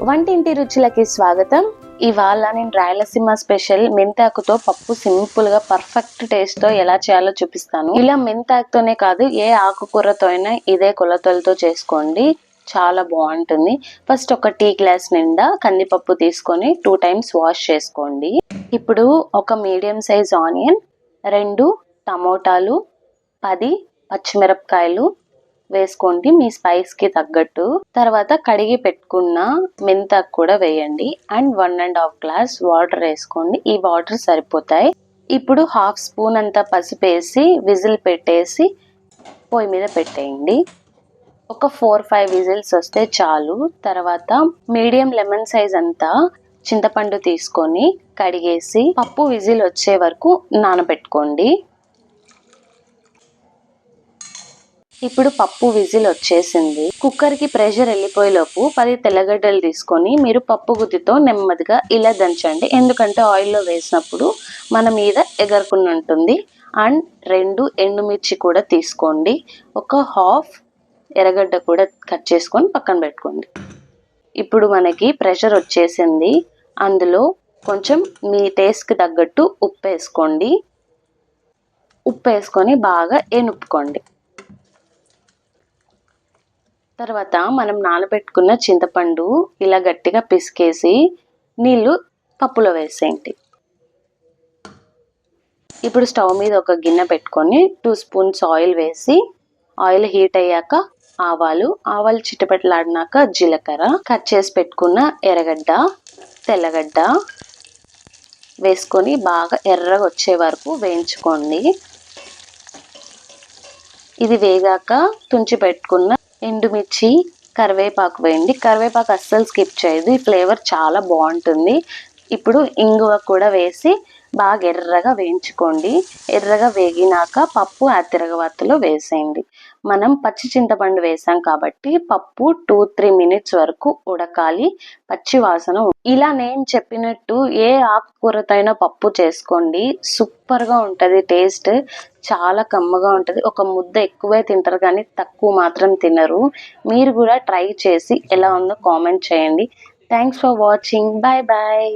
వంటింటి రుచులకి స్వాగతం. ఇవాళ నేను రాయలసీమ స్పెషల్ మెంతాకుతో పప్పు సింపుల్ గా పర్ఫెక్ట్ టేస్ట్ తో ఎలా చేయాలో చూపిస్తాను. ఇలా మెంతాకుతోనే కాదు, ఏ ఆకుకూరతో అయినా ఇదే కొలతలతో చేసుకోండి, చాలా బాగుంటుంది. ఫస్ట్ ఒక టీ గ్లాస్ నిండా కందిపప్పు తీసుకొని 2 times వాష్ చేసుకోండి. ఇప్పుడు ఒక మీడియం సైజ్ ఆనియన్, 2 టమోటాలు, 10 పచ్చిమిరపకాయలు వేసుకోండి మీ స్పైస్ కి తగ్గట్టు. తర్వాత కడిగి పెట్టుకున్న మెంతాకు కూడా వేయండి అండ్ 1.5 glass వాటర్ వేసుకోండి. ఈ వాటర్ సరిపోతాయి. ఇప్పుడు 1/2 స్పూన్ అంతా పసుపు వేసి విజిల్ పెట్టేసి పొయ్యి మీద పెట్టేయండి. ఒక 4-5 విజిల్స్ వస్తే చాలు. తర్వాత మీడియం లెమన్ సైజ్ అంతా చింతపండు తీసుకొని కడిగేసి పప్పు విజిల్ వచ్చే వరకు నానబెట్టుకోండి. ఇప్పుడు పప్పు విజిల్ వచ్చేసింది. కుక్కర్ కి ప్రెషర్ వెళ్ళిపోయేలోపు 10 తెల్లగడ్డలు తీసుకొని మీరు పప్పు గుత్తితో నెమ్మదిగా ఇలా దంచండి, ఎందుకంటే ఆయిల్లో వేసినప్పుడు మన మీద ఎగరకుండా ఉంటుంది. అండ్ 2 ఎండుమిర్చి కూడా తీసుకోండి. ఒక 1/2 ఎర్రగడ్డ కూడా కట్ చేసుకొని పక్కన పెట్టుకోండి. ఇప్పుడు మనకి ప్రెషర్ వచ్చేసింది. అందులో కొంచెం మీ టేస్ట్కి తగ్గట్టు ఉప్పు వేసుకోండి. ఉప్పు వేసుకొని బాగా ఎనుపుకోండి. తర్వాత మనం నానబెట్టుకున్న చింతపండు ఇలా గట్టిగా పిసికేసి నీళ్లు పప్పులో వేసేయండి. ఇప్పుడు స్టవ్ మీద ఒక గిన్నె పెట్టుకొని 2 స్పూన్స్ ఆయిల్ వేసి ఆయిల్ హీట్ అయ్యాక ఆవాలు చిటపటలాడినాక జీలకర్ర, కట్ చేసి పెట్టుకున్న ఎర్రగడ్డ, తెల్లగడ్డ వేసుకొని బాగా ఎర్రగా వచ్చే వరకు వేయించుకోండి. ఇది వేగాక తుంచి పెట్టుకున్న ఎండుమిర్చి, కరివేపాకు వేయండి. కరివేపాకు అస్సలు స్కిప్ చేయదు, ఈ ఫ్లేవర్ చాలా బాగుంటుంది. ఇప్పుడు ఇంగువ కూడా వేసి బాగా ఎర్రగా వేయించుకోండి. ఎర్రగా వేగినాక పప్పు ఆ తిరగవాతలో వేసేయండి. మనం పచ్చి చింతపండు వేసాం కాబట్టి పప్పు 2-3 minutes వరకు ఉడకాలి, పచ్చి వాసన. ఇలా నేను చెప్పినట్టు ఏ ఆకుకూరతో అయినా పప్పు చేసుకోండి, సూపర్ గా ఉంటది. టేస్ట్ చాలా కమ్మగా ఉంటది. ఒక ముద్ద ఎక్కువే తింటారు కానీ తక్కువ మాత్రం తినరు. మీరు కూడా ట్రై చేసి ఎలా ఉందో కామెంట్ చేయండి. Thanks for watching. Bye bye.